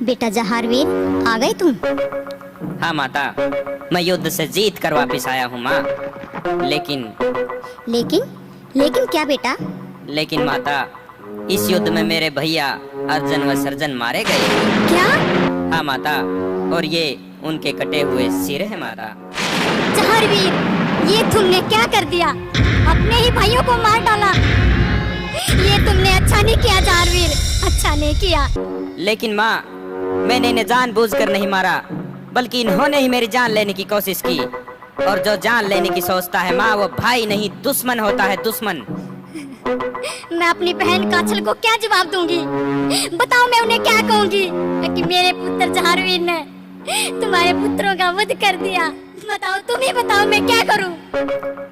बेटा जहारवीर, आ गए तुम? हाँ माता, मैं युद्ध से जीत कर वापस आया हूँ माँ। लेकिन लेकिन क्या बेटा? लेकिन माता, इस युद्ध में मेरे भैया अर्जुन व सर्जन मारे गए। क्या? हाँ माता, और ये उनके कटे हुए सिर है माता। जहारवीर, ये तुमने क्या कर दिया? अपने ही भाइयों को मार डाला। ये तुमने अच्छा नहीं किया जहारवीर, अच्छा नहीं किया। लेकिन माँ, मैंने इन्हें जानबूझकर नहीं मारा, बल्कि इन्होंने ही मेरी जान लेने की कोशिश की। और जो जान लेने की सोचता है माँ, वो भाई नहीं दुश्मन होता है, दुश्मन। मैं अपनी बहन काछल को क्या जवाब दूंगी? बताओ, मैं उन्हें क्या कहूंगी कि मेरे पुत्र जहारवीर ने तुम्हारे पुत्रों का वध कर दिया? बताओ, तुम ही बताओ, मैं क्या करूं?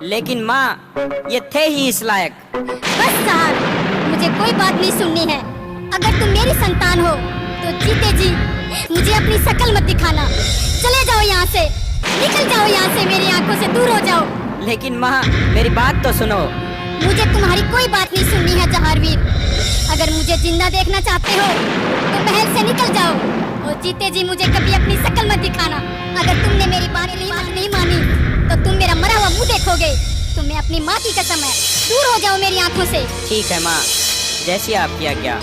लेकिन माँ, ये थे ही इस लायक। बस जहार, मुझे कोई बात नहीं सुननी है। अगर तुम मेरी संतान हो तो जीते जी मुझे अपनी शक्ल मत दिखाना। चले जाओ यहाँ से, निकल जाओ यहाँ से, मेरी आंखों से दूर हो जाओ। लेकिन माँ, मेरी बात तो सुनो। मुझे तुम्हारी कोई बात नहीं सुननी है जहारवीर। अगर मुझे जिंदा देखना चाहते हो तो महल से निकल जाओ, और जीते जी मुझे कभी अपनी शक्ल मत दिखाना। अगर तुमने मेरी बात नहीं मानी तो तुम मेरा मरा हुआ मुंह देखोगे। तुम्हें अपनी माँ की कसम है, दूर हो जाओ मेरी आंखों से। ठीक है माँ, जैसी आपकी आज्ञा।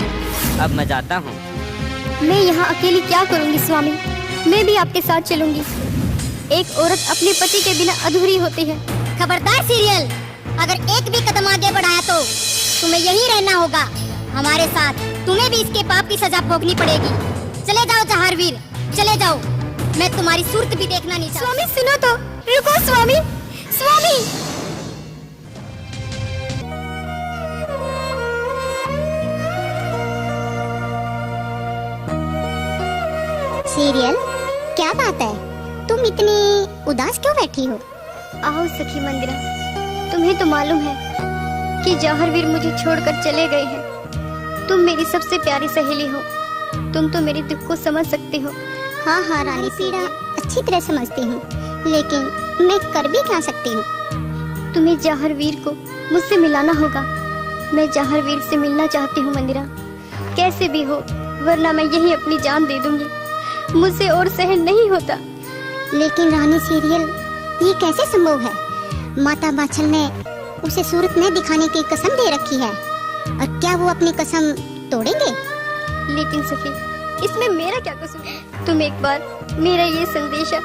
अब मैं जाता हूँ। मैं यहाँ अकेली क्या करूँगी स्वामी? मैं भी आपके साथ चलूंगी। एक औरत अपने पति के बिना अधूरी होती है। खबरदार सीरियल, अगर एक भी कदम आगे बढ़ाया तो तुम्हें यहीं रहना होगा हमारे साथ। तुम्हें भी इसके पाप की सजा भोगनी पड़ेगी। चले जाओ जहारवीर, चले जाओ। मैं तुम्हारी सूरत भी देखना नहीं चाहती। स्वामी सुनो तो, रुको स्वामी, स्वामी। सीरियल, क्या बात है? तुम इतनी उदास क्यों बैठी हो? आओ सखी मंदिरा, तुम्हें तो मालूम है कि जहारवीर मुझे छोड़कर चले गए हैं। तुम मेरी सबसे प्यारी सहेली हो, तुम तो मेरे दुख को समझ सकती हो। हाँ हाँ रानी, पीड़ा अच्छी तरह समझती हूँ, लेकिन मैं कर भी क्या सकती हूँ? तुम्हें जहारवीर को मुझसे मिलाना होगा। मैं जहारवीर से मिलना चाहती हूँ मंदिरा, कैसे भी हो, वरना मैं यही अपनी जान दे दूंगी। मुझसे और सहन नहीं होता। लेकिन रानी सीरियल, ये कैसे संभव है? माता बाछल ने उसे सूरत न दिखाने की कसम दे रखी है, और क्या वो अपनी कसम तोड़ेंगे? लेकिन सखी, इसमें मेरा क्या कसूर? तुम एक बार मेरा ये संदेशा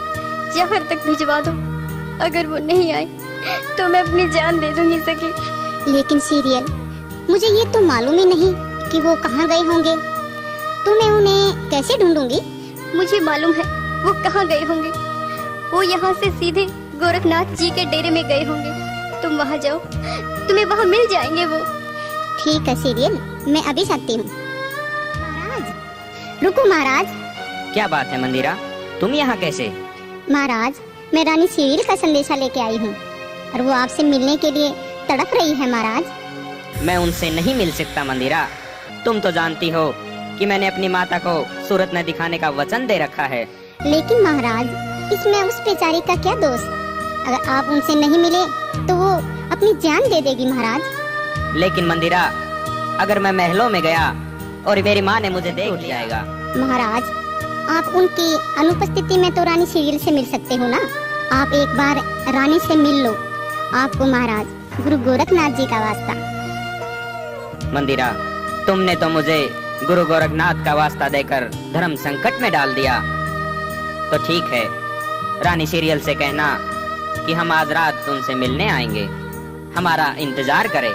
जहर तक भिजवा दो। अगर वो नहीं आए तो मैं अपनी जान दे दूंगी सखी। लेकिन सीरियल, मुझे ये तो मालूम ही नहीं कि वो कहाँ गए होंगे, तो मैं उन्हें कैसे ढूंढूंगी? मुझे मालूम है वो कहाँ गए होंगे। वो यहाँ से सीधे गोरखनाथ जी के डेरे में गए होंगे। तुम वहाँ जाओ, तुम्हें वहाँ मिल जाएंगे वो। ठीक है सीरियल, मैं अभी सकती हूँ। महाराज, रुको महाराज। क्या बात है मंदिरा, तुम यहाँ कैसे? महाराज, मैं रानी सीरियल का संदेशा लेके आई हूँ, और वो आपसे मिलने के लिए तड़प रही है महाराज। मैं उनसे नहीं मिल सकता मंदिरा। तुम तो जानती हो कि मैंने अपनी माता को सूरत न दिखाने का वचन दे रखा है। लेकिन महाराज, इसमें उस बेचारी का क्या दोष? अगर आप उनसे नहीं मिले तो वो अपनी जान दे देगी महाराज। लेकिन मंदिरा, अगर मैं महलों में गया और मेरी माँ ने मुझे देख लिया। महाराज, आप उनकी अनुपस्थिति में तो रानी सीरियल से मिल सकते हो ना। आप एक बार रानी से मिल लो। आपको महाराज गुरु गोरखनाथ जी का वास्ता। मंदिरा, तुमने तो मुझे गुरु गोरखनाथ का वास्ता देकर धर्म संकट में डाल दिया। तो ठीक है, रानी सीरियल से कहना कि हम आज रात उनसे मिलने आएंगे, हमारा इंतजार करें।